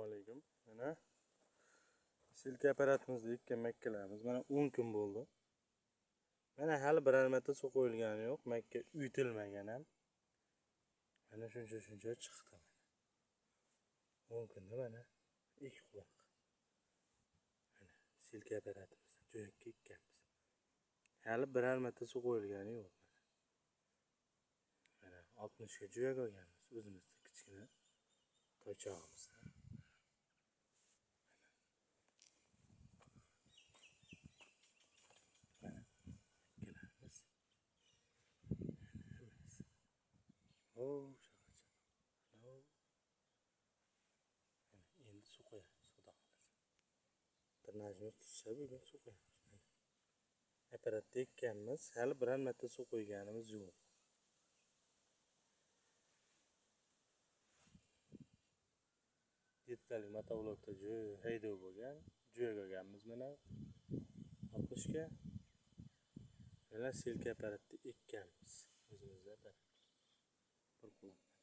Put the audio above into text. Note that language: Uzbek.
Alaykum. Mana silka apparatimizni makkalaymiz. Mana 10 kun bo'ldi. Mana hali biror marta suv qo'yilgani yo'q. Makka uyutilmagan ham. Mana shuncha chiqdi. 10 kunda mana ikki quloq. Mana silka apparatimiz jo'yakka ekkamiz. Hali biror marta suv qo'yilgani yo'q. Mana 60 ga jo'yak olganmiz o'zimizda kichkina toychog'imizda. Endi suv qo'yamiz, xudo xohlasa. Tirnashimiz tushsa bugun suv qo'yamiz. Apparatda ekkanmiz, hali biror marta suv qo'yganimiz yo'q. Yettalik motovlokda haydov bo'lgan, jo'yak olganmiz mana 60 ga. Mana silka apparatda ekkanmiz o'zimizda bir quloq.